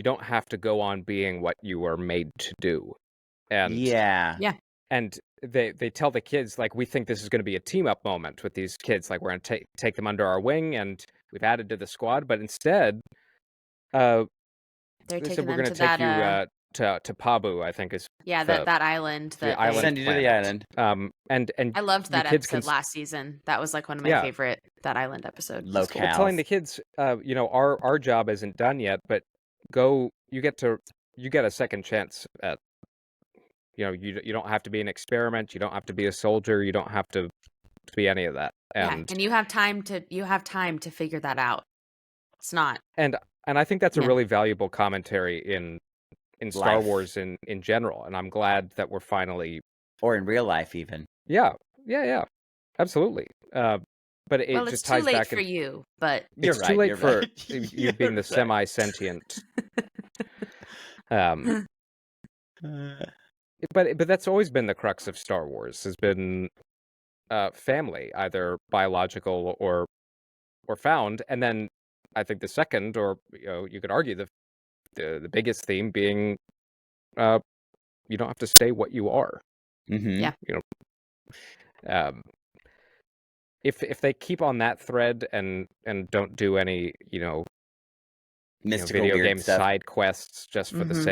don't have to go on being what you were made to do. And Yeah. and they tell the kids, like, we think this is going to be a team up moment with these kids, like we're going to take them under our wing and we've added to the squad, but instead They're they taking said we're them going to to take that you to Pabu, I think is that island the that island Send you to the planet. island. And I loved the that kids episode can last season. That was like one of my Yeah. favorite, that island episode. Locales. Cool. Well, telling the kids, our job isn't done yet, but you get a second chance at, you don't have to be an experiment, you don't have to be a soldier, you don't have to be any of that. And and you have time to figure that out. It's not. and I think that's a Yeah. really valuable commentary in Star Life. Wars in general, and I'm glad that we're finally Or in real life, even. yeah, absolutely. But it Well, it's just too ties late back for in, you, but You're it's right. too late you're for right. you You're being the right. semi-sentient. Um, Uh, but that's always been the crux of Star Wars, has been family, either biological or found, and then I think the second, or you could argue the biggest theme being you don't have to stay what you are. mhm. Yeah. If they keep on that thread and don't do any Mystical video weird game stuff. side quests just for the Mhm.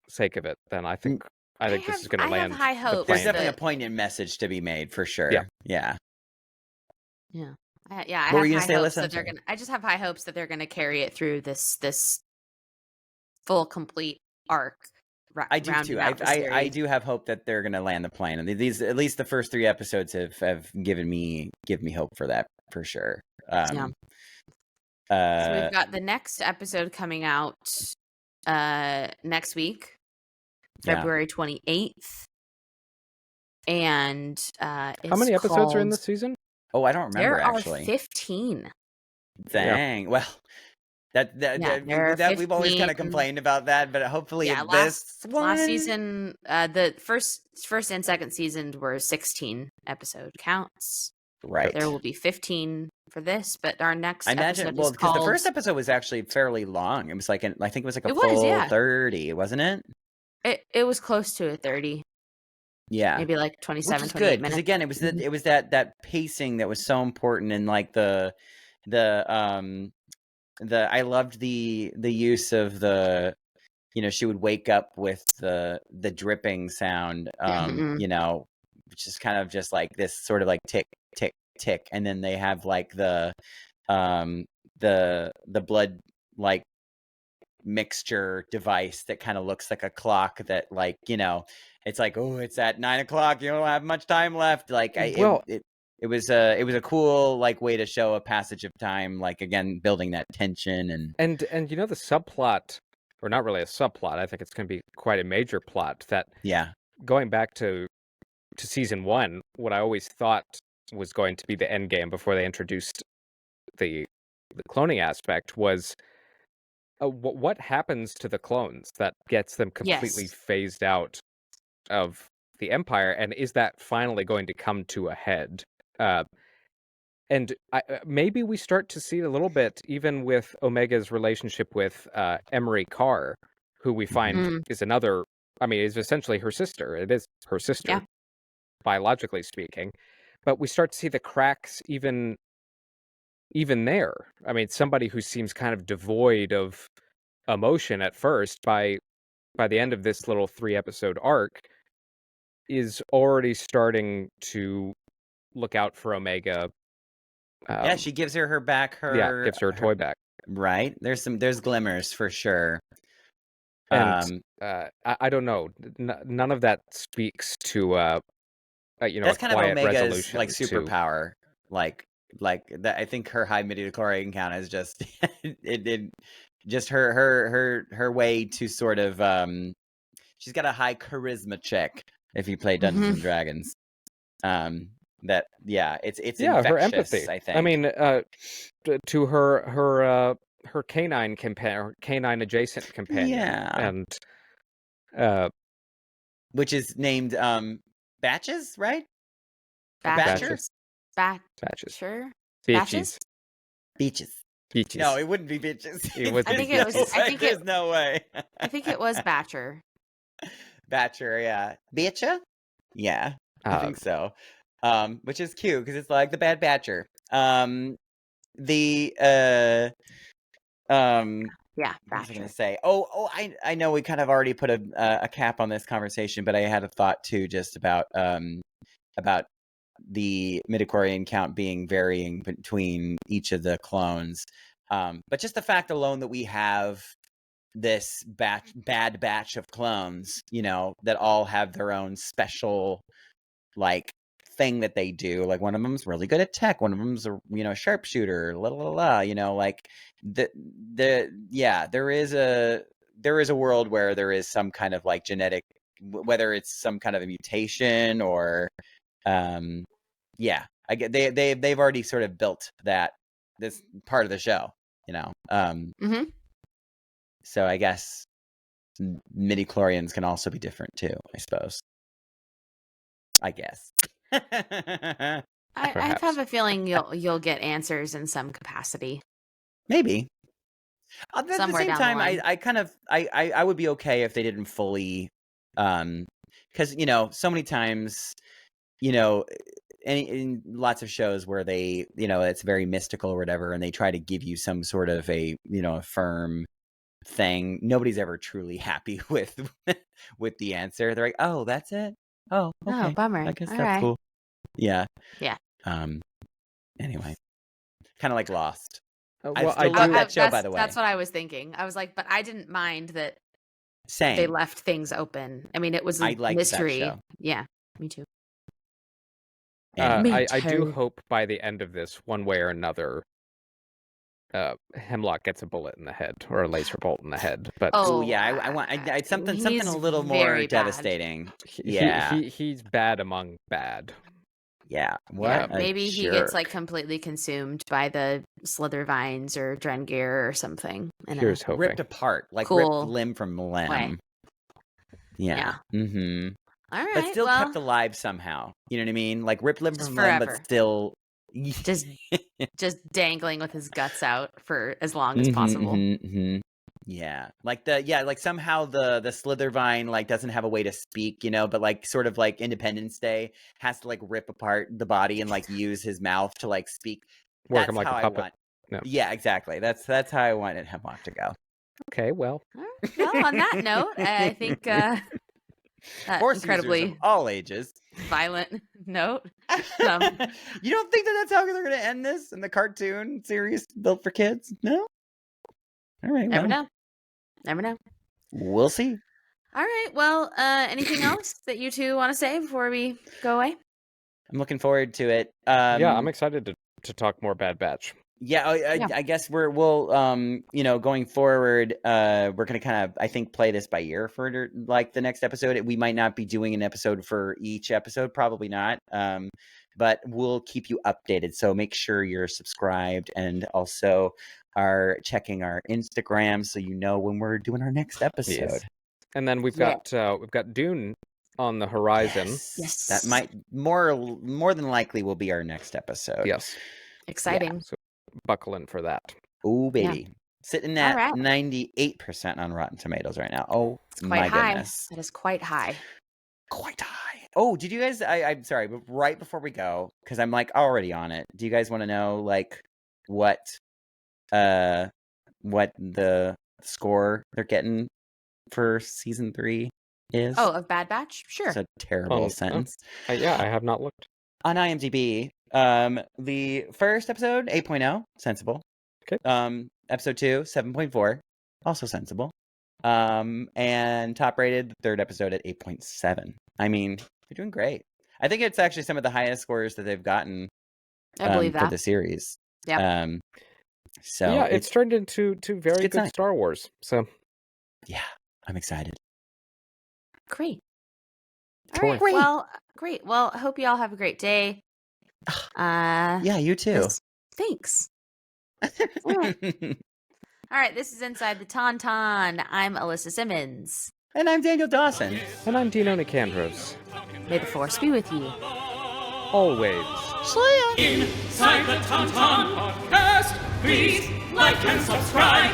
sake of it, then I think this is going to I have land high the hopes There's plane. definitely a that- poignant message to be made for sure. Yeah. Yeah. I What have were you gonna high say, hopes Alyssa? I'm that they're sorry. gonna. I just have high hopes that they're gonna carry it through this full complete arc. I do rounding too. out the I series. do have hope that they're gonna land the plane. And these, at least the first 3 episodes, have given me hope for that for sure. So we've got the next episode coming out next week, Yeah. February 28th. and How many episodes are in this season? Oh, I don't remember There are actually. 15. Dang. Well, that we've always kind of 15. complained about that, but hopefully Yeah, this last one... season, the first and second season were 16 episode counts. Right. There will be 15 for this, but our next I imagine, episode well, is because the called... first episode was actually fairly long. It was like, I think it was like a It was, full yeah. 30, wasn't it? It was close to a 30, Yeah. maybe like Which 27, is 28 good, because minutes. again, it was that pacing that was so important, and like the I loved the use of the, she would wake up with the dripping sound, which is kind of just like this sort of like tick tick tick, and then they have like the blood like mixture device that kind of looks like a clock that, like, it's like, oh, it's at 9 o'clock, you don't have much time left. Like, it was a cool like way to show a passage of time, like, again, building that tension and the subplot, or not really a subplot, I think it's going to be quite a major plot, that going back to season 1, what I always thought was going to be the end game before they introduced the cloning aspect was what happens to the clones that gets them completely phased out of the Empire, and is that finally going to come to a head? And maybe we start to see it a little bit even with Omega's relationship with Emery Carr, who we find is another, is essentially her sister. It is her sister, biologically speaking. But we start to see the cracks even there. Somebody who seems kind of devoid of emotion at first, by the end of this little 3-episode arc, is already starting to look out for Omega. She gives her back gives her toy back. Right. There's glimmers for sure. And I don't know. None of that speaks to that's a kind of quiet Omega's resolution, like superpower. Like that. I think her high midichlorian count is just it just her way to sort of she's got a high charisma check if you play Dungeons and Dragons. It's infectious, her empathy. I think. To her canine canine adjacent companion, and which is named Batches, right? Batches. Batches. Sure. Beaches. Beaches. No, it wouldn't be bitches. It would I think it was. There's no way. I think it was Batcher. Batcher, yeah. Bitcha? Yeah, I think so. Which is cute because it's like the Bad Batcher. Yeah, what was I going to say? I know we kind of already put a cap on this conversation, but I had a thought too, just about the midichlorian count being varying between each of the clones. But just the fact alone that we have this bad batch of clones, that all have their own special like thing that they do. Like one of them's really good at tech, one of them's a sharpshooter, like there is a world where there is some kind of like genetic, whether it's some kind of a mutation or I get they've already sort of built this part of the show, so I guess midichlorians can also be different too, I suppose. I guess. I have a feeling you'll get answers in some capacity. Maybe. At the Somewhere same down time, the line. I kind of I would be okay if they didn't fully, because so many times, in lots of shows where they, it's very mystical or whatever, and they try to give you some sort of a a firm thing. Nobody's ever truly happy with the answer. They're like, oh, that's it. Oh, okay. Oh, bummer. I guess All that's right. cool. Yeah. Yeah. Anyway, kind of like Lost. Well, I love that show, by the way. That's what I was thinking. I was like, but I didn't mind that Same. they left things open. It was a I liked mystery. that show. Yeah, me too. I do hope by the end of this, one way or another, Hemlock gets a bullet in the head or a laser bolt in the head. But Oh Oh, yeah, I want something he's a little more very bad. devastating. he- Yeah, he's bad among bad. yeah. What? Yeah, a maybe he gets jerk. like completely consumed by the slither vines or Drengir or something. In Here's hoping. ripped apart, like Cool ripped limb from limb. way. Yeah. Mm-hmm. All right, But still well, kept alive somehow. You know what I mean? Like ripped limb Just from limb, forever. but still. just just dangling with his guts out for as long as possible. Yeah, like somehow the slither vine like doesn't have a way to speak, but like sort of like Independence Day has to like rip apart the body and like use his mouth to like speak. Work That's him like how a I puppet. want. No. Yeah, exactly. That's how I wanted Hemlock to go. Okay, well. All right, well, on that note, I think that Horse users incredibly of all ages. violent note. You don't think that's how they're going to end this in the cartoon series built for kids? No. All right. Never well, know. Never know. We'll see. All right. Well, anything else that you two want to say before we go away? I'm looking forward to it. Yeah, I'm excited to talk more Bad Batch. Yeah, I guess we'll going forward, we're gonna kind of I think play this by ear for like the next episode. We might not be doing an episode for each episode, probably not. But we'll keep you updated. So make sure you're subscribed and also are checking our Instagram so you know when we're doing our next episode. Yes. And then we've got Dune on the horizon. Yes. That might more than likely will be our next episode. Yes. Exciting. So buckle in for that. Oh baby. Sitting at All right. 98% on Rotten Tomatoes right now. Oh It's quite my high. goodness. That is quite high. Quite high. Oh, did you guys I'm sorry, but right before we go, because I'm like already on it, do you guys want to know like what the score they're getting for season 3 is? Oh, of Bad Batch? Sure. It's a terrible Oh, sentence. Yeah, I have not looked. On IMDb, the first episode 8.0, sensible. Okay. Episode 2 7.4, also sensible. And top rated the third episode at 8.7. I mean, they're doing great. I think it's actually some of the highest scores that they've gotten I believe for that. the series. Yep. So yeah, it's turned into very good good sign. Star Wars. So yeah, I'm excited. Great. All Cool. right. Great. Well, great. Well, I hope you all have a great day. Yeah, you too. Thanks. All right. This is Inside the Tauntaun. I'm Alyssa Simmons. And I'm Daniel Dawson. and I'm Dino Nicandros. May the force be with you. Always. Inside the Tauntaun podcast, please like and subscribe.